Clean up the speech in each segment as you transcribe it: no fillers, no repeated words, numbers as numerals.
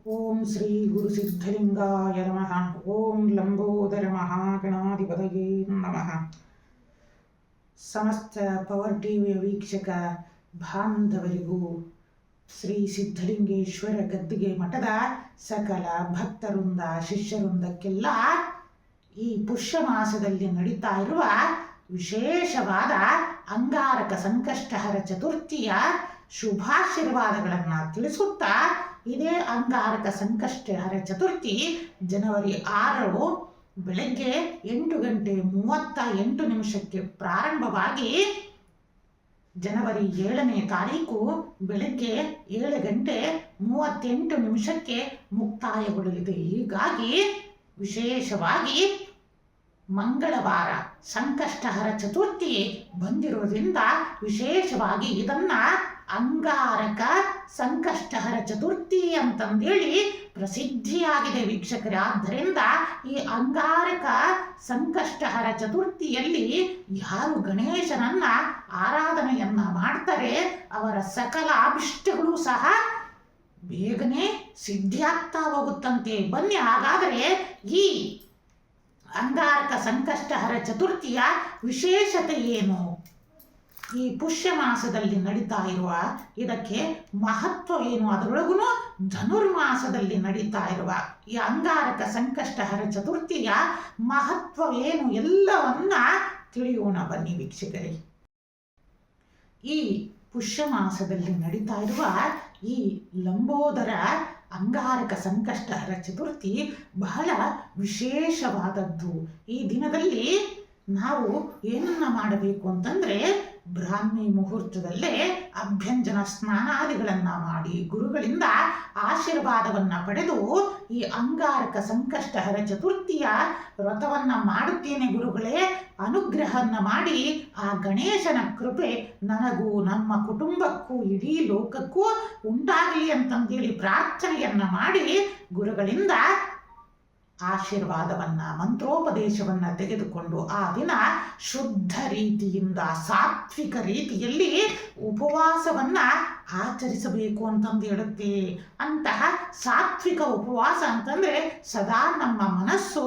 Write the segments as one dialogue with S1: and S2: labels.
S1: ಓಂ ಶ್ರೀ ಗುರು ಸಿದ್ಧಲಿಂಗಾಯ ನಮಃ. ಓಂ ಲಂಬೋದರ ಮಹಾಗಣಾಧಿಪತಯೇ ನಮಃ. ಸಮಸ್ತ ಪವರ್ ಟಿವಿಯ ವೀಕ್ಷಕ ಬಾಂಧವರಿಗೂ ಶ್ರೀ ಸಿದ್ಧಲಿಂಗೇಶ್ವರ ಗದ್ದಿಗೆ ಮಠದ ಸಕಲ ಭಕ್ತವೃಂದ ಶಿಷ್ಯವೃಂದಕ್ಕೆಲ್ಲ ಈ ಪುಷ್ಯ ಮಾಸದಲ್ಲಿ ನಡೀತಾ ಇರುವ ವಿಶೇಷವಾದ ಅಂಗಾರಕ ಸಂಕಷ್ಟಹರ ಚತುರ್ಥಿಯ ಶುಭಾಶೀರ್ವಾದಗಳನ್ನು ತಿಳಿಸುತ್ತಾ, ಇದೇ ಅಂಗಾರಕ ಸಂಕಷ್ಟಹರ ಚತುರ್ಥಿ ಜನವರಿ 6 ಬೆಳಗ್ಗೆ 8:38 ಪ್ರಾರಂಭವಾಗಿ ಜನವರಿ 7ನೇ ತಾರೀಕು ಬೆಳಗ್ಗೆ 7:38 ಮುಕ್ತಾಯಗೊಳ್ಳಲಿದೆ. ಹೀಗಾಗಿ ವಿಶೇಷವಾಗಿ ಮಂಗಳವಾರ ಸಂಕಷ್ಟಹರ ಚತುರ್ಥಿ ಬಂದಿರೋದ್ರಿಂದ ವಿಶೇಷವಾಗಿ ಇದನ್ನ ಅಂಗಾರಕ ಸಂಕಷ್ಟಹರ ಚತುರ್ಥಿ ಅಂತಂದೇಳಿ ಪ್ರಸಿದ್ಧಿಯಾಗಿದೆ ವೀಕ್ಷಕರೇ. ಆದ್ದರಿಂದ ಈ ಅಂಗಾರಕ ಸಂಕಷ್ಟಹರ ಚತುರ್ಥಿಯಲ್ಲಿ ಯಾರು ಗಣೇಶನನ್ನ ಆರಾಧನೆಯನ್ನ ಮಾಡ್ತಾರೆ ಅವರ ಸಕಲ ಅಭಿಷ್ಟಗಳು ಸಹ ಬೇಗನೆ ಸಿದ್ಧಿಯಾಗ್ತಾ ಹೋಗುತ್ತಂತೆ. ಬನ್ನಿ ಹಾಗಾದರೆ ಈ ಅಂಗಾರಕ ಸಂಕಷ್ಟಹರ ಚತುರ್ಥಿಯ ವಿಶೇಷತೆ ಏನು, ಈ ಪುಷ್ಯ ಮಾಸದಲ್ಲಿ ನಡೀತಾ ಇರುವ ಇದಕ್ಕೆ ಮಹತ್ವ ಏನು, ಅದರೊಳಗೂ ಧನುರ್ಮಾಸದಲ್ಲಿ ನಡೀತಾ ಇರುವ ಈ ಅಂಗಾರಕ ಸಂಕಷ್ಟಹರ ಚತುರ್ಥಿಯ ಮಹತ್ವವೇನು ಎಲ್ಲವನ್ನ ತಿಳಿಯೋಣ ಬನ್ನಿ ವೀಕ್ಷಕರೇ. ಈ ಪುಷ್ಯ ಮಾಸದಲ್ಲಿ ನಡೀತಾ ಇರುವ ಈ ಲಂಬೋದರ ಅಂಗಾರಕ ಸಂಕಷ್ಟಹರ ಚತುರ್ಥಿ ಬಹಳ ವಿಶೇಷವಾದದ್ದು. ಈ ದಿನದಲ್ಲಿ ನಾವು ಏನನ್ನ ಮಾಡಬೇಕು ಅಂತಂದ್ರೆ, ಬ್ರಾಹ್ಮಿ ಮುಹೂರ್ತದಲ್ಲೇ ಅಭ್ಯಂಜನ ಸ್ನಾನಾದಿಗಳನ್ನ ಮಾಡಿ ಗುರುಗಳಿಂದ ಆಶೀರ್ವಾದವನ್ನ ಪಡೆದು ಈ ಅಂಗಾರಕ ಸಂಕಷ್ಟಹರ ಚತುರ್ಥಿಯ ವ್ರತವನ್ನ ಮಾಡುತ್ತೇನೆ ಗುರುಗಳೇ, ಅನುಗ್ರಹವನ್ನ ಮಾಡಿ ಆ ಗಣೇಶನ ಕೃಪೆ ನನಗೂ ನಮ್ಮ ಕುಟುಂಬಕ್ಕೂ ಇಡೀ ಲೋಕಕ್ಕೂ ಉಂಟಾಗಲಿ ಅಂತಂದೇಳಿ ಪ್ರಾರ್ಥನೆಯನ್ನ ಮಾಡಿ ಗುರುಗಳಿಂದ ಆಶೀರ್ವಾದವನ್ನ ಮಂತ್ರೋಪದೇಶವನ್ನ ತೆಗೆದುಕೊಂಡು ಆ ದಿನ ಶುದ್ಧ ರೀತಿಯಿಂದ ಸಾತ್ವಿಕ ರೀತಿಯಲ್ಲಿ ಉಪವಾಸವನ್ನ ಆಚರಿಸಬೇಕು ಅಂತಂದು ಹೇಳುತ್ತೆ. ಅಂತಹ ಸಾತ್ವಿಕ ಉಪವಾಸ ಅಂತಂದ್ರೆ ಸದಾ ನಮ್ಮ ಮನಸ್ಸು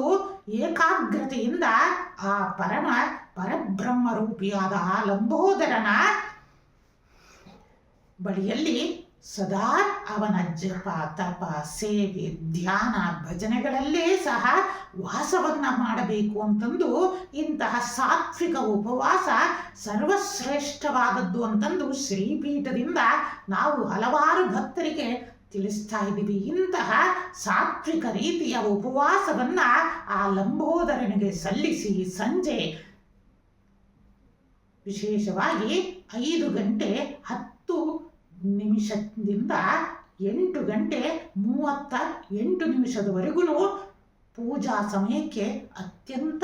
S1: ಏಕಾಗ್ರತೆಯಿಂದ ಆ ಪರಬ್ರಹ್ಮ ರೂಪಿಯಾದ ಆ ಲಂಬೋದರನ ಬಳಿಯಲ್ಲಿ ಸದಾ ಅವನ ಜಪ ತಪ ಸೇವೆ ಧ್ಯಾನ ಭಜನೆಗಳಲ್ಲೇ ಸಹ ವಾಸವನ್ನ ಮಾಡಬೇಕು ಅಂತಂದು ಇಂತಹ ಸಾತ್ವಿಕ ಉಪವಾಸ ಸರ್ವಶ್ರೇಷ್ಠವಾದದ್ದು ಅಂತಂದು ಶ್ರೀಪೀಠದಿಂದ ನಾವು ಹಲವಾರು ಭಕ್ತರಿಗೆ ತಿಳಿಸ್ತಾ ಇದ್ದೀವಿ. ಇಂತಹ ಸಾತ್ವಿಕ ರೀತಿಯ ಉಪವಾಸವನ್ನ ಆ ಲಂಬೋದರನಿಗೆ ಸಲ್ಲಿಸಿ ಸಂಜೆ ವಿಶೇಷವಾಗಿ 5:10 ನಿಮಿಷದಿಂದ 8:38 ಪೂಜಾ ಸಮಯಕ್ಕೆ ಅತ್ಯಂತ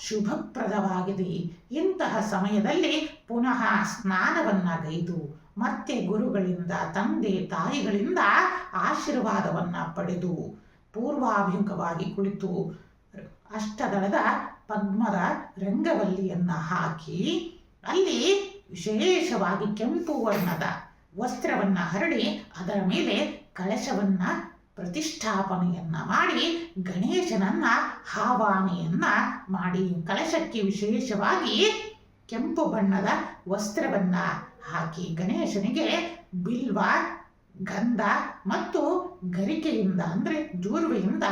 S1: ಶುಭಪ್ರದವಾಗಿದೆ. ಇಂತಹ ಸಮಯದಲ್ಲಿ ಪುನಃ ಸ್ನಾನವನ್ನ ಗೈದು ಮತ್ತೆ ಗುರುಗಳಿಂದ ತಂದೆ ತಾಯಿಗಳಿಂದ ಆಶೀರ್ವಾದವನ್ನ ಪಡೆದು ಪೂರ್ವಾಭಿಮುಖವಾಗಿ ಕುಳಿತು ಅಷ್ಟದಳದ ಪದ್ಮದ ರಂಗವಲ್ಲಿಯನ್ನ ಹಾಕಿ ಅಲ್ಲಿ ವಿಶೇಷವಾಗಿ ಕೆಂಪು ವರ್ಣದ ವಸ್ತ್ರವನ್ನ ಹರಡಿ ಅದರ ಮೇಲೆ ಕಳಶವನ್ನ ಪ್ರತಿಷ್ಠಾಪನೆಯನ್ನ ಮಾಡಿ ಗಣೇಶನನ್ನ ಆವಾಹನೆಯನ್ನ ಮಾಡಿ ಕಳಶಕ್ಕೆ ವಿಶೇಷವಾಗಿ ಕೆಂಪು ಬಣ್ಣದ ವಸ್ತ್ರವನ್ನ ಹಾಕಿ ಗಣೇಶನಿಗೆ ಬಿಲ್ವ ಗಂಧ ಮತ್ತು ಗರಿಕೆಯಿಂದ ಅಂದ್ರೆ ಜೂರ್ವೆಯಿಂದ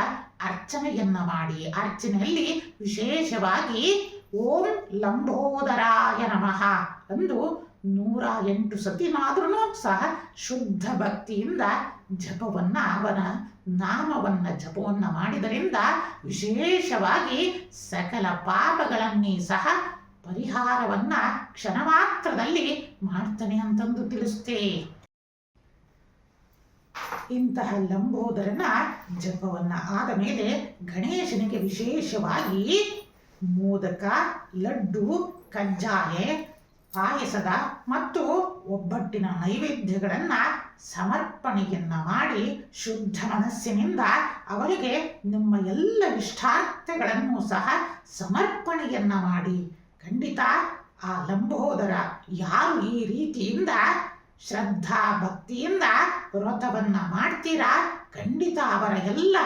S1: ಅರ್ಚನೆಯನ್ನ ಮಾಡಿ ಅರ್ಚನೆಯಲ್ಲಿ ವಿಶೇಷವಾಗಿ ಓಂ ಲಂಬೋದರಾಯ ನಮಃ ಎಂದು 108 ಸತಿನಾದ್ರೂ ಸಹ ಶುದ್ಧ ಭಕ್ತಿಯಿಂದ ಜಪವನ್ನ ಅವನ ನಾಮವನ್ನ ಜಪವನ್ನ ಮಾಡಿದರಿಂದ ವಿಶೇಷವಾಗಿ ಸಕಲ ಪಾಪಗಳನ್ನೇ ಸಹ ಪರಿಹಾರವನ್ನ ಕ್ಷಣ ಮಾತ್ರದಲ್ಲಿ ಮಾಡ್ತಾನೆ ಅಂತಂದು ತಿಳಿಸುತ್ತೆ. ಇಂತಹ ಲಂಬೋದರನ ಜಪವನ್ನ ಆದ ಮೇಲೆ ಗಣೇಶನಿಗೆ ವಿಶೇಷವಾಗಿ ಮೋದಕ ಲಡ್ಡು ಕಜ್ಜಾಯ ಪಾಯಸದ ಮತ್ತು ಒಬ್ಬಟ್ಟಿನ ನೈವೇದ್ಯಗಳನ್ನ ಸಮರ್ಪಣೆಯನ್ನ ಮಾಡಿ ಶುದ್ಧ ಮನಸ್ಸಿನಿಂದ ಅವರಿಗೆ ನಿಮ್ಮ ಎಲ್ಲ ಇಷ್ಟಾರ್ಥಗಳನ್ನು ಸಹ ಸಮರ್ಪಣೆಯನ್ನ ಮಾಡಿ ಖಂಡಿತ ಆ ಲಂಬೋದರ ಯಾರು ಈ ರೀತಿಯಿಂದ ಶ್ರದ್ಧಾ ಭಕ್ತಿಯಿಂದ ವ್ರತವನ್ನ ಮಾಡ್ತೀರಾ, ಖಂಡಿತ ಅವರ ಎಲ್ಲ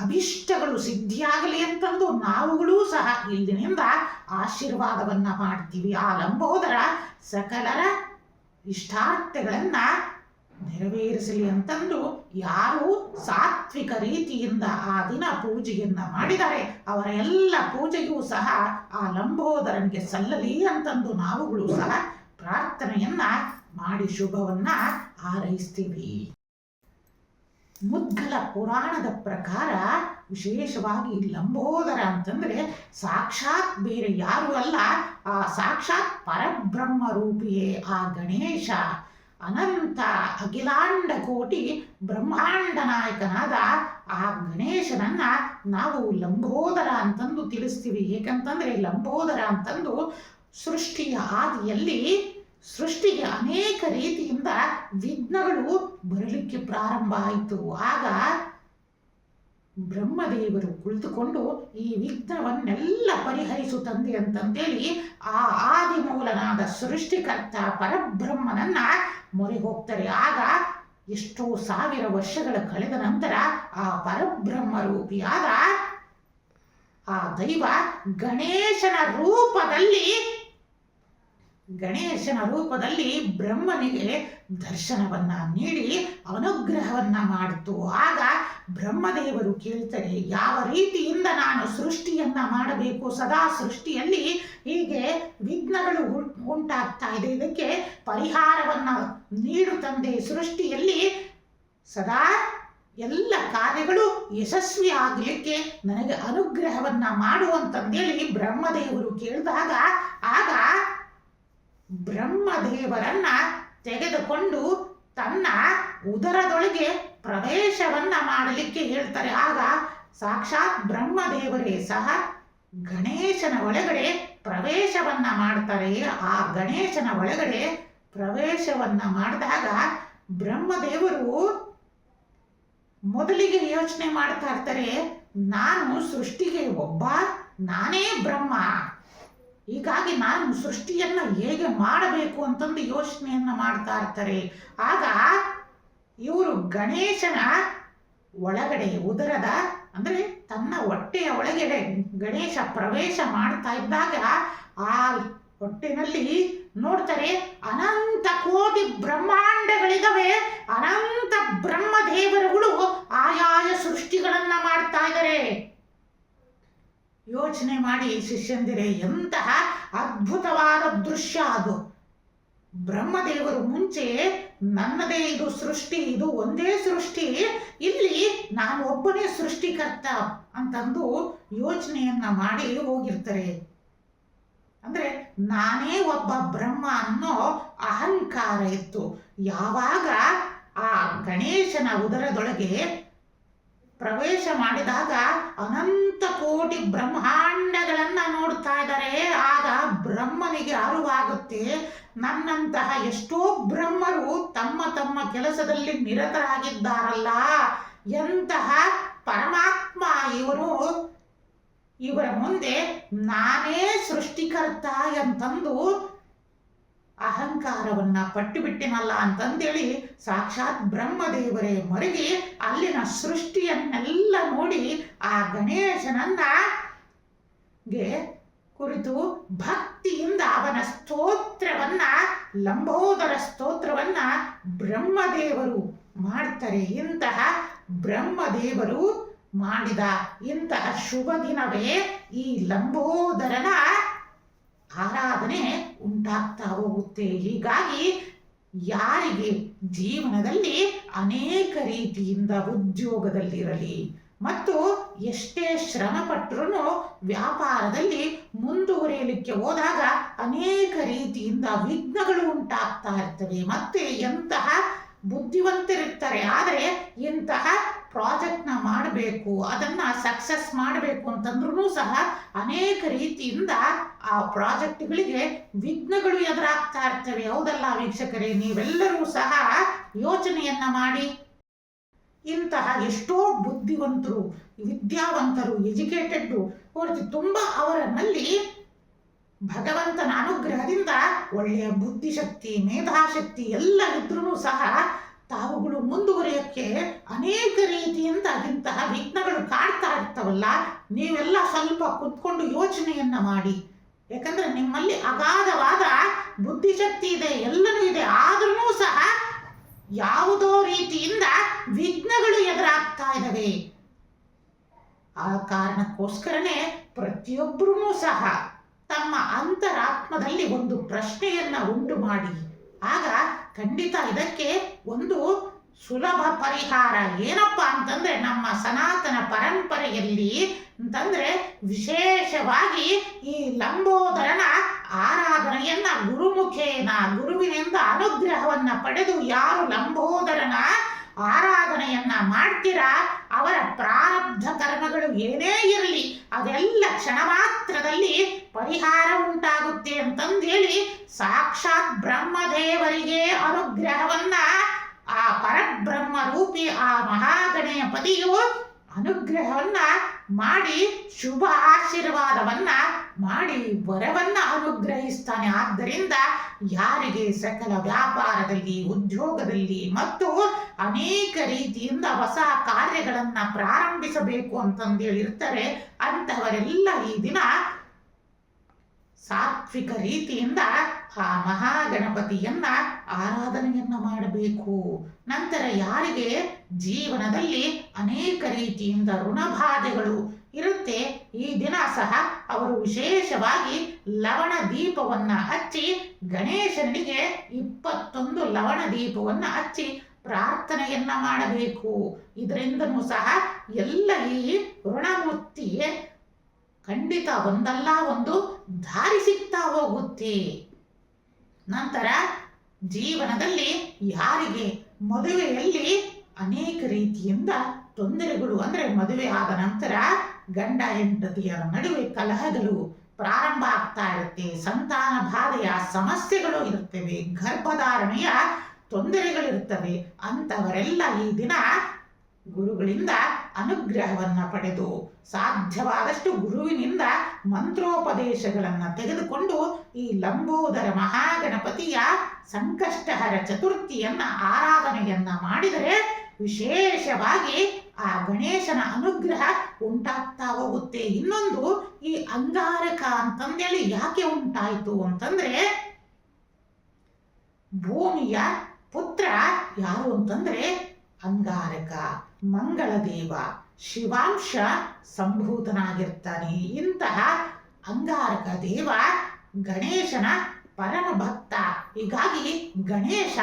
S1: ಅಭಿಷ್ಟಗಳು ಸಿದ್ಧಿಯಾಗಲಿ ಅಂತಂದು ನಾವುಗಳೂ ಸಹ ಇಂದಿನಿಂದ ಆಶೀರ್ವಾದವನ್ನ ಮಾಡ್ತೀವಿ. ಆ ಲಂಬೋದರ ಸಕಲರ ಇಷ್ಟಾರ್ಥಗಳನ್ನ ನೆರವೇರಿಸಲಿ ಅಂತಂದು ಯಾರು ಸಾತ್ವಿಕ ರೀತಿಯಿಂದ ಆ ದಿನ ಪೂಜೆಯನ್ನ ಮಾಡಿದರೆ ಅವರ ಎಲ್ಲ ಪೂಜೆಯೂ ಸಹ ಆ ಲಂಬೋದರನಿಗೆ ಸಲ್ಲಲಿ ಅಂತಂದು ನಾವುಗಳು ಸಹ ಪ್ರಾರ್ಥನೆಯನ್ನ ಮಾಡಿ ಶುಭವನ್ನ ಹಾರೈಸ್ತೀವಿ. ಮುದ್ಗಲ ಪುರಾಣದ ಪ್ರಕಾರ ವಿಶೇಷವಾಗಿ ಲಂಬೋದರ ಅಂತಂದ್ರೆ ಸಾಕ್ಷಾತ್ ಬೇರೆ ಯಾರು ಅಲ್ಲ, ಆ ಸಾಕ್ಷಾತ್ ಪರಬ್ರಹ್ಮ ರೂಪಿಯೇ ಆ ಗಣೇಶ. ಅನಂತ ಅಖಿಲಾಂಡ ಕೋಟಿ ಬ್ರಹ್ಮಾಂಡ ನಾಯಕನಾದ ಆ ಗಣೇಶನನ್ನ ನಾವು ಲಂಬೋದರ ಅಂತಂದು ತಿಳಿಸ್ತೀವಿ. ಏಕಂತಂದ್ರೆ ಲಂಬೋದರ ಅಂತಂದು ಸೃಷ್ಟಿಯ ಆದಿಯಲ್ಲಿ ಸೃಷ್ಟಿಗೆ ಅನೇಕ ರೀತಿಯಿಂದ ವಿಘ್ನಗಳು ಬರಲಿಕ್ಕೆ ಪ್ರಾರಂಭ ಆಯಿತು. ಆಗ ಬ್ರಹ್ಮದೇವರು ಕುಳಿತುಕೊಂಡು ಈ ವಿಘ್ನವನ್ನೆಲ್ಲ ಪರಿಹರಿಸು ತಂದೆ ಅಂತಂದೇಳಿ ಆ ಆದಿಮೂಲನಾದ ಸೃಷ್ಟಿಕರ್ತ ಪರಬ್ರಹ್ಮನನ್ನ ಮೊರೆ ಹೋಗ್ತಾರೆ. ಆಗ ಎಷ್ಟೋ ಸಾವಿರ ವರ್ಷಗಳ ಕಳೆದ ನಂತರ ಆ ಪರಬ್ರಹ್ಮ ರೂಪಿಯಾದ ಆ ದೈವ ಗಣೇಶನ ರೂಪದಲ್ಲಿ ಬ್ರಹ್ಮನಿಗೆ ದರ್ಶನವನ್ನ ನೀಡಿ ಅನುಗ್ರಹವನ್ನ ಮಾಡಿತು. ಆಗ ಬ್ರಹ್ಮದೇವರು ಕೇಳ್ತಾರೆ, ಯಾವ ರೀತಿಯಿಂದ ನಾನು ಸೃಷ್ಟಿಯನ್ನ ಮಾಡಬೇಕು? ಸದಾ ಸೃಷ್ಟಿಯಲ್ಲಿ ಹೀಗೆ ವಿಘ್ನಗಳು ಉಂಟಾಗ್ತಾ ಇದೆ, ಇದಕ್ಕೆ ಪರಿಹಾರವನ್ನ ನೀಡು ತಂದೆ. ಸೃಷ್ಟಿಯಲ್ಲಿ ಸದಾ ಎಲ್ಲ ಕಾರ್ಯಗಳು ಯಶಸ್ವಿ ಆಗಲಿಕ್ಕೆ ನನಗೆ ಅನುಗ್ರಹವನ್ನ ಮಾಡುವಂತಂದೇಳಿ ಬ್ರಹ್ಮದೇವರು ಕೇಳಿದಾಗ ಆಗ ಬ್ರಹ್ಮದೇವರನ್ನ ತೆಗೆದುಕೊಂಡು ತನ್ನ ಉದರದೊಳಗೆ ಪ್ರವೇಶವನ್ನ ಮಾಡಲಿಕ್ಕೆ ಹೇಳ್ತಾರೆ. ಆಗ ಸಾಕ್ಷಾತ್ ಬ್ರಹ್ಮದೇವರೇ ಸಹ ಗಣೇಶನ ಒಳಗಡೆ ಪ್ರವೇಶವನ್ನ ಮಾಡ್ತಾರೆ. ಆ ಗಣೇಶನ ಒಳಗಡೆ ಪ್ರವೇಶವನ್ನ ಮಾಡಿದಾಗ ಬ್ರಹ್ಮದೇವರು ಮೊದಲಿಗೆ ಯೋಚನೆ ಮಾಡ್ತಾ ಇರ್ತಾರೆ, ನಾನು ಸೃಷ್ಟಿಗೆ ನಾನೇ ಬ್ರಹ್ಮ, ಹೀಗಾಗಿ ನಾನು ಸೃಷ್ಟಿಯನ್ನ ಹೇಗೆ ಮಾಡಬೇಕು ಅಂತಂದು ಯೋಚನೆಯನ್ನ ಮಾಡ್ತಾ ಇರ್ತಾರೆ. ಆಗ ಇವರು ಗಣೇಶನ ಒಳಗಡೆ ಉದರದ ಅಂದ್ರೆ ತನ್ನ ಹೊಟ್ಟೆಯ ಒಳಗಡೆ ಗಣೇಶ ಪ್ರವೇಶ ಮಾಡ್ತಾ ಇದ್ದಾಗ ಆ ಹೊಟ್ಟೆನಲ್ಲಿ ನೋಡ್ತಾರೆ ಅನಂತ ಕೋಟಿ ಬ್ರಹ್ಮಾಂಡಗಳಿದಾವೆ, ಅನಂತ ಬ್ರಹ್ಮದೇವರುಗಳು ಆಯಾಯ ಸೃಷ್ಟಿಗಳನ್ನ ಮಾಡ್ತಾ ಇದ್ದಾರೆ. ಯೋಚನೆ ಮಾಡಿ ಶಿಷ್ಯಂದಿರೆ, ಎಂತಹ ಅದ್ಭುತವಾದ ದೃಶ್ಯ ಅದು. ಬ್ರಹ್ಮದೇವರು ಮುಂಚೆ ನನ್ನದೇ ಇದು ಸೃಷ್ಟಿ, ಇದು ಒಂದೇ ಸೃಷ್ಟಿ, ಇಲ್ಲಿ ನಾನು ಒಬ್ಬನೇ ಸೃಷ್ಟಿಕರ್ತ ಅಂತಂದು ಯೋಚನೆಯನ್ನ ಮಾಡಿ ಹೋಗಿರ್ತಾರೆ. ಅಂದ್ರೆ ನಾನೇ ಒಬ್ಬ ಬ್ರಹ್ಮ ಅನ್ನೋ ಅಹಂಕಾರ ಇತ್ತು. ಯಾವಾಗ ಆ ಗಣೇಶನ ಉದರದೊಳಗೆ ಪ್ರವೇಶ ಮಾಡಿದಾಗ ಅನಂತ ಕೋಟಿ ಬ್ರಹ್ಮಾಂಡಗಳನ್ನ ನೋಡ್ತಾ ಇದ್ದಾರೆ. ಆಗ ಬ್ರಹ್ಮನಿಗೆ ಅರಿವಾಗುತ್ತೆ, ನನ್ನಂತಹ ಎಷ್ಟೋ ಬ್ರಹ್ಮರು ತಮ್ಮ ತಮ್ಮ ಕೆಲಸದಲ್ಲಿ ನಿರತರಾಗಿದ್ದಾರಲ್ಲ, ಎಂತಹ ಪರಮಾತ್ಮ ಇವನು, ಇವರ ಮುಂದೆ ನಾನೇ ಸೃಷ್ಟಿಕರ್ತ ಅಂತಂದು ಅಹಂಕಾರವನ್ನ ಪಟ್ಟು ಬಿಟ್ಟಿನಲ್ಲ ಅಂತಂದೇಳಿ ಸಾಕ್ಷಾತ್ ಬ್ರಹ್ಮದೇವರೇ ಮರಗಿ ಅಲ್ಲಿನ ಸೃಷ್ಟಿಯನ್ನೆಲ್ಲ ನೋಡಿ ಆ ಗಣೇಶನನ್ನ ಕುರಿತು ಭಕ್ತಿಯಿಂದ ಅವನ ಸ್ತೋತ್ರವನ್ನ, ಲಂಬೋದರ ಸ್ತೋತ್ರವನ್ನ ಬ್ರಹ್ಮದೇವರು ಮಾಡ್ತಾರೆ. ಇಂತಹ ಬ್ರಹ್ಮದೇವರು ಮಾಡಿದ ಇಂತಹ ಶುಭ ದಿನವೇ ಈ ಲಂಬೋದರನ ಆರಾಧನೆ ಉಂಟಾಗ್ತಾ ಹೋಗುತ್ತೆ. ಹೀಗಾಗಿ ಯಾರಿಗೆ ಜೀವನದಲ್ಲಿ ಅನೇಕ ರೀತಿಯಿಂದ ಉದ್ಯೋಗದಲ್ಲಿರಲಿ ಮತ್ತು ಎಷ್ಟೇ ಶ್ರಮ ಪಟ್ಟರೂ ವ್ಯಾಪಾರದಲ್ಲಿ ಮುಂದುವರಿಯಲಿಕ್ಕೆ ಹೋದಾಗ ಅನೇಕ ರೀತಿಯಿಂದ ವಿಘ್ನಗಳು ಉಂಟಾಗ್ತಾ ಇರ್ತವೆ. ಮತ್ತೆ ಎಂತಹ ಬುದ್ಧಿವಂತರಿರ್ತಾರೆ, ಆದರೆ ಇಂತಹ ಪ್ರಾಜೆಕ್ಟ್ನ ಮಾಡಬೇಕು, ಅದನ್ನ ಸಕ್ಸಸ್ ಮಾಡಬೇಕು ಅಂತಂದ್ರೂ ಸಹ ಅನೇಕ ರೀತಿಯಿಂದ ಆ ಪ್ರಾಜೆಕ್ಟ್ಗಳಿಗೆ ವಿಘ್ನಗಳು ಎದುರಾಗ್ತಾ ಇರ್ತವೆ. ಹೌದಲ್ಲ ವೀಕ್ಷಕರೇ? ನೀವೆಲ್ಲರೂ ಸಹ ಯೋಚನೆಯನ್ನ ಮಾಡಿ. ಇಂತಹ ಎಷ್ಟೋ ಬುದ್ಧಿವಂತರು, ವಿದ್ಯಾವಂತರು, ಎಜುಕೇಟೆಡ್ ತುಂಬಾ ಅವರಲ್ಲಿ ಭಗವಂತನ ಅನುಗ್ರಹದಿಂದ ಒಳ್ಳೆಯ ಬುದ್ಧಿಶಕ್ತಿ ಮೇಧಾಶಕ್ತಿ ಎಲ್ಲ ಇದ್ರೂ ಸಹ ತಾವುಗಳು ಮುಂದುವರಿಯೋಕ್ಕೆ ಅನೇಕ ರೀತಿಯಿಂದ ಇಂತಹ ವಿಘ್ನಗಳು ಕಾಡ್ತಾ ಇರ್ತವಲ್ಲ. ನೀವೆಲ್ಲ ಸ್ವಲ್ಪ ಕುತ್ಕೊಂಡು ಯೋಚನೆಯನ್ನ ಮಾಡಿ. ಯಾಕಂದ್ರೆ ನಿಮ್ಮಲ್ಲಿ ಅಗಾಧವಾದ ಬುದ್ಧಿಶಕ್ತಿ ಇದೆ, ಎಲ್ಲನೂ ಇದೆ, ಆದ್ರೂ ಸಹ ಯಾವುದೋ ರೀತಿಯಿಂದ ವಿಘ್ನಗಳು ಎದುರಾಗ್ತಾ ಇದ್ದಾವೆ. ಆ ಕಾರಣಕ್ಕೋಸ್ಕರನೇ ಪ್ರತಿಯೊಬ್ಬರೂ ಸಹ ತಮ್ಮ ಅಂತರಾತ್ಮದಲ್ಲಿ ಒಂದು ಪ್ರಶ್ನೆಯನ್ನ ಉಂಟು ಮಾಡಿ, ಆಗ ಖಂಡಿತ ಇದಕ್ಕೆ ಒಂದು ಸುಲಭ ಪರಿಹಾರ ಏನಪ್ಪಾ ಅಂತಂದ್ರೆ, ನಮ್ಮ ಸನಾತನ ಪರಂಪರೆಯಲ್ಲಿ ಅಂತಂದ್ರೆ ವಿಶೇಷವಾಗಿ ಈ ಲಂಬೋದರನ ಆರಾಧನೆಯನ್ನ ಗುರುಮುಖೇನ, ಗುರುವಿನಿಂದ ಅನುಗ್ರಹವನ್ನ ಪಡೆದು ಯಾರು ಲಂಬೋದರನ ಆರಾಧನೆಯನ್ನ ಮಾಡ್ತೀರಾ ಅವರ ಪ್ರಾರಬ್ಧ ಕರ್ಮಗಳು ಏನೇ ಇರಲಿ ಅದೆಲ್ಲ ಕ್ಷಣ ಮಾತ್ರದಲ್ಲಿ ಪರಿಹಾರ ಉಂಟಾಗುತ್ತೆ ಅಂತಂದೇಳಿ ಸಾಕ್ಷಾತ್ ಬ್ರಹ್ಮದೇವರಿಗೆ ಅನುಗ್ರಹವನ್ನ ಆ ಪರಬ್ರಹ್ಮ ರೂಪಿ ಆ ಮಹಾಗಣಪತಿಯು ಅನುಗ್ರಹವನ್ನ ಮಾಡಿ ಶುಭ ಆಶೀರ್ವಾದವನ್ನ ಮಾಡಿ ವರವನ್ನ ಅನುಗ್ರಹಿಸ್ತಾನೆ. ಆದ್ದರಿಂದ ಯಾರಿಗೆ ಸಕಲ ವ್ಯಾಪಾರದಲ್ಲಿ, ಉದ್ಯೋಗದಲ್ಲಿ ಮತ್ತು ಅನೇಕ ರೀತಿಯಿಂದ ಹೊಸ ಕಾರ್ಯಗಳನ್ನ ಪ್ರಾರಂಭಿಸಬೇಕು ಅಂತಂದೇಳಿರ್ತಾರೆ, ಅಂತಹವರೆಲ್ಲ ಈ ದಿನ ಸಾತ್ವಿಕ ರೀತಿಯಿಂದ ಆ ಮಹಾಗಣಪತಿಯನ್ನ ಆರಾಧನೆಯನ್ನ ಮಾಡಬೇಕು. ನಂತರ ಯಾರಿಗೆ ಜೀವನದಲ್ಲಿ ಅನೇಕ ರೀತಿಯಿಂದ ಋಣಬಾಧೆಗಳು ಇರುತ್ತೆ, ಈ ದಿನ ಸಹ ಅವರು ವಿಶೇಷವಾಗಿ ಲವಣ ದೀಪವನ್ನ ಹಚ್ಚಿ ಗಣೇಶನಿಗೆ 21 ಲವಣ ದೀಪವನ್ನ ಹಚ್ಚಿ ಪ್ರಾರ್ಥನೆಯನ್ನ ಮಾಡಬೇಕು. ಇದರಿಂದನೂ ಸಹ ಎಲ್ಲ ಈ ಋಣಮುಕ್ತಿಗೆ ಖಂಡಿತ ಒಂದಲ್ಲ ಒಂದು ದಾರಿ ಸಿಗ್ತಾ ಹೋಗುತ್ತೆ. ನಂತರ ಜೀವನದಲ್ಲಿ ಯಾರಿಗೆ ಮದುವೆಯಲ್ಲಿ ಅನೇಕ ರೀತಿಯಿಂದ ತೊಂದರೆಗಳು, ಅಂದ್ರೆ ಮದುವೆ ಆದ ನಂತರ ಗಂಡ ಹೆಂಡತಿಯ ನಡುವೆ ಕಲಹಗಳು ಪ್ರಾರಂಭ ಆಗ್ತಾ ಇರುತ್ತೆ, ಸಂತಾನ ಬಾಧೆಯ ಸಮಸ್ಯೆಗಳು ಇರುತ್ತವೆ, ಗರ್ಭಧಾರಣೆಯ ತೊಂದರೆಗಳಿರುತ್ತವೆ, ಅಂತವರೆಲ್ಲ ಈ ದಿನ ಗುರುಗಳಿಂದ ಅನುಗ್ರಹವನ್ನ ಪಡೆದು ಸಾಧ್ಯವಾದಷ್ಟು ಗುರುವಿನಿಂದ ಮಂತ್ರೋಪದೇಶಗಳನ್ನ ತೆಗೆದುಕೊಂಡು ಈ ಲಂಬೋದರ ಮಹಾಗಣಪತಿಯ ಸಂಕಷ್ಟಹರ ಚತುರ್ಥಿಯನ್ನ ಆರಾಧನೆಯನ್ನ ಮಾಡಿದರೆ ವಿಶೇಷವಾಗಿ ಆ ಗಣೇಶನ ಅನುಗ್ರಹ ಉಂಟಾಗ್ತಾ ಹೋಗುತ್ತೆ. ಇನ್ನೊಂದು, ಈ ಅಂಗಾರಕ ಅಂತಂದೇಳಿ ಯಾಕೆ ಉಂಟಾಯಿತು ಅಂತಂದ್ರೆ, ಭೂಮಿಯ ಪುತ್ರ ಯಾರು ಅಂತಂದ್ರೆ ಅಂಗಾರಕ, ಮಂಗಳ ದೇವ, ಶಿವಾಂಶ ಸಂಭೂತನಾಗಿರ್ತಾನೆ. ಇಂತಹ ಅಂಗಾರಕ ದೇವ ಗಣೇಶನ ಪರಮ ಭಕ್ತ. ಹೀಗಾಗಿ ಗಣೇಶ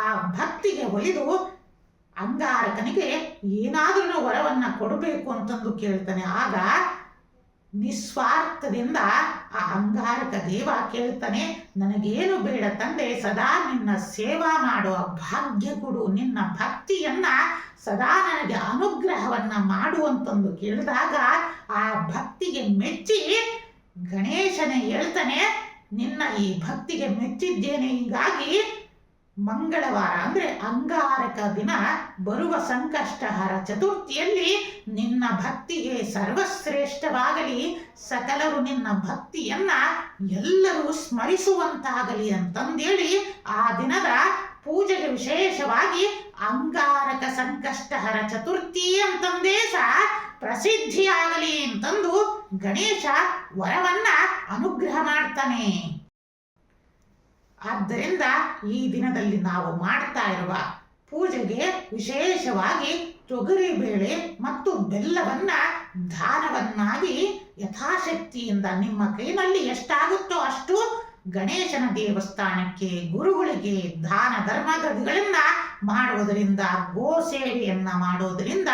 S1: ಆ ಭಕ್ತಿಗೆ ಒಲಿದು ಅಂಗಾರಕನಿಗೆ ಏನಾದ್ರೂ ವರವನ್ನ ಕೊಡಬೇಕು ಅಂತಂದು ಕೇಳ್ತಾನೆ. ಆಗ ನಿಸ್ವಾರ್ಥದಿಂದ ಆ ಅಂಗಾರಕ ದೇವ ಕೇಳ್ತಾನೆ, ನನಗೇನು ಬೇಡ ತಂದೆ, ಸದಾ ನಿನ್ನ ಸೇವಾ ಮಾಡುವ ಭಾಗ್ಯ ಕೊಡು, ನಿನ್ನ ಭಕ್ತಿಯನ್ನ ಸದಾ ನನಗೆ ಅನುಗ್ರಹವನ್ನ ಮಾಡು ಅಂತಂದು ಕೇಳಿದಾಗ ಆ ಭಕ್ತಿಗೆ ಮೆಚ್ಚಿ ಗಣೇಶನೇ ಹೇಳ್ತಾನೆ, ನಿನ್ನ ಈ ಭಕ್ತಿಗೆ ಮೆಚ್ಚಿದ್ದೇನೆ, ಹೀಗಾಗಿ ಮಂಗಳವಾರ ಅಂದ್ರೆ ಅಂಗಾರಕ ದಿನ ಬರುವ ಸಂಕಷ್ಟಹರ ಚತುರ್ಥಿಯಲ್ಲಿ ನಿನ್ನ ಭಕ್ತಿಗೆ ಸರ್ವಶ್ರೇಷ್ಠವಾಗಲಿ, ಸಕಲರು ನಿನ್ನ ಭಕ್ತಿಯನ್ನ ಎಲ್ಲರೂ ಸ್ಮರಿಸುವಂತಾಗಲಿ ಅಂತಂದೇಳಿ ಆ ದಿನದ ಪೂಜೆಗೆ ವಿಶೇಷವಾಗಿ ಅಂಗಾರಕ ಸಂಕಷ್ಟಹರ ಚತುರ್ಥಿ ಅಂತಂದೇ ಸಹ ಪ್ರಸಿದ್ಧಿಯಾಗಲಿ ಅಂತಂದು ಗಣೇಶ ವರವನ್ನ ಅನುಗ್ರಹ ಮಾಡ್ತಾನೆ. ಆದ್ದರಿಂದ ಈ ದಿನದಲ್ಲಿ ನಾವು ಮಾಡ್ತಾ ಇರುವ ಪೂಜೆಗೆ ವಿಶೇಷವಾಗಿ ತೊಗರಿಬೇಳೆ ಮತ್ತು ಬೆಲ್ಲವನ್ನ ದಾನವನ್ನಾಗಿ ಯಥಾಶಕ್ತಿಯಿಂದ ನಿಮ್ಮ ಕೈನಲ್ಲಿ ಎಷ್ಟಾಗುತ್ತೋ ಅಷ್ಟು ಗಣೇಶನ ದೇವಸ್ಥಾನಕ್ಕೆ, ಗುರುಗಳಿಗೆ ದಾನ ಧರ್ಮಗಳನ್ನ ಮಾಡುವುದರಿಂದ, ಗೋ ಸೇವೆಯನ್ನ ಮಾಡೋದರಿಂದ,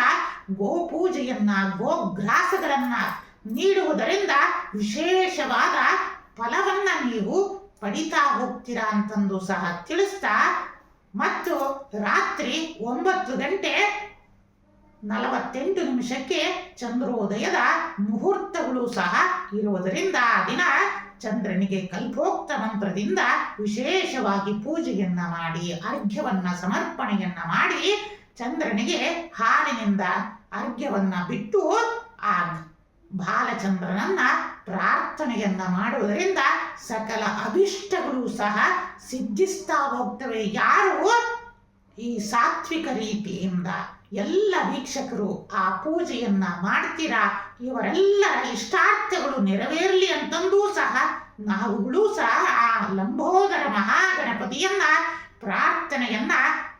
S1: ಗೋ ಪೂಜೆಯನ್ನ, ಗೋಗ್ರಾಸಗಳನ್ನ ನೀಡುವುದರಿಂದ ವಿಶೇಷವಾದ ಫಲವನ್ನ ನೀವು ಪಡಿತಾ ಹೋಗ್ತೀರಾ ಅಂತಂದು ಸಹ ತಿಳಿಸ್ತಾ, ಮತ್ತು ರಾತ್ರಿ 9:48 ಚಂದ್ರೋದಯದ ಮುಹೂರ್ತಗಳು ಸಹ ಇರುವುದರಿಂದ ಆ ದಿನ ಚಂದ್ರನಿಗೆ ಕಲ್ಪೋಕ್ತ ಮಂತ್ರದಿಂದ ವಿಶೇಷವಾಗಿ ಪೂಜೆಯನ್ನ ಮಾಡಿ, ಅರ್ಘ್ಯವನ್ನ ಸಮರ್ಪಣೆಯನ್ನ ಮಾಡಿ, ಚಂದ್ರನಿಗೆ ಹಾಲಿನಿಂದ ಅರ್ಘ್ಯವನ್ನ ಬಿಟ್ಟು ಆ ಬಾಲಚಂದ್ರನನ್ನ ಪ್ರಾರ್ಥನೆಯನ್ನ ಮಾಡುವುದರಿಂದ ಸಕಲ ಅಭಿಷ್ಟಗಳು ಸಹ ಸಿದ್ಧಿಸ್ತಾ ಹೋಗ್ತವೆ. ಯಾರು ಈ ಸಾತ್ವಿಕ ರೀತಿಯಿಂದ ಎಲ್ಲ ವೀಕ್ಷಕರು ಆ ಪೂಜೆಯನ್ನ ಮಾಡ್ತೀರಾ, ಇವರೆಲ್ಲರ ಇಷ್ಟಾರ್ಥಗಳು ನೆರವೇರಲಿ ಅಂತಂದೂ ಸಹ ನಾವುಗಳು ಸಹ ಆ ಲಂಬೋದರ ಮಹಾಗಣಪತಿಯನ್ನ ಪ್ರಾರ್ಥನೆಯನ್ನ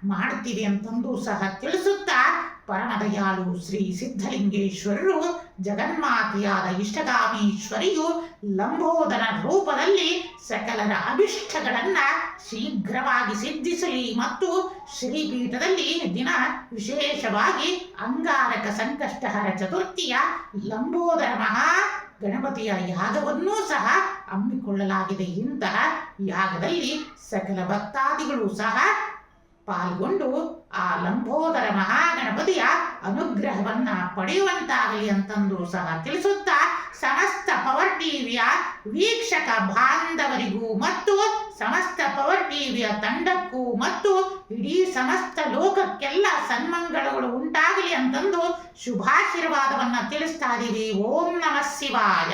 S1: ಮಾಡ್ತೀವಿ ಅಂತಂದು ಸಹ ತಿಳಿಸುತ್ತಾ, ಪರಮದಯಾಳು ಶ್ರೀ ಸಿದ್ಧಲಿಂಗೇಶ್ವರರು ಜಗನ್ಮಾತೆಯಾದ ಇಷ್ಟಗಾಮೀಶ್ವರಿಯು ಲಂಬೋದರ ರೂಪದಲ್ಲಿ ಸಕಲರ ಅಭಿಷ್ಟಗಳನ್ನ ಶೀಘ್ರವಾಗಿ ಸಿದ್ಧಿಸಲಿ ಮತ್ತು ಶ್ರೀಪೀಠದಲ್ಲಿ ದಿನ ವಿಶೇಷವಾಗಿ ಅಂಗಾರಕ ಸಂಕಷ್ಟಹರ ಚತುರ್ಥಿಯ ಲಂಬೋದರ ಮಹಾ ಗಣಪತಿಯ ಯಾಗವನ್ನೂ ಸಹ ಹಮ್ಮಿಕೊಳ್ಳಲಾಗಿದೆ. ಇಂತಹ ಯಾಗದಲ್ಲಿ ಸಕಲ ಭಕ್ತಾದಿಗಳು ಸಹ ಪಾಲ್ಗೊಂಡು ಆ ಲಂಬೋದರ ಮಹಾಗಣಪತಿಯ ಅನುಗ್ರಹವನ್ನ ಪಡೆಯುವಂತಾಗಲಿ ಅಂತಂದು ಸಹ ತಿಳಿಸುತ್ತಾ, ಸಮಸ್ತ ಪವರ್ ಟಿವಿಯ ವೀಕ್ಷಕ ಬಾಂಧವರಿಗೂ ಮತ್ತು ಸಮಸ್ತ ಪವರ್ ಟಿವಿಯ ತಂಡಕ್ಕೂ ಮತ್ತು ಇಡೀ ಸಮಸ್ತ ಲೋಕಕ್ಕೆಲ್ಲ ಸನ್ಮಂಗಳಗಳು ಉಂಟಾಗಲಿ ಅಂತಂದು ಶುಭಾಶೀರ್ವಾದವನ್ನ ತಿಳಿಸ್ತಾ ಇದ್ದೀವಿ. ಓಂ ನಮಃ ಶಿವಾಯ.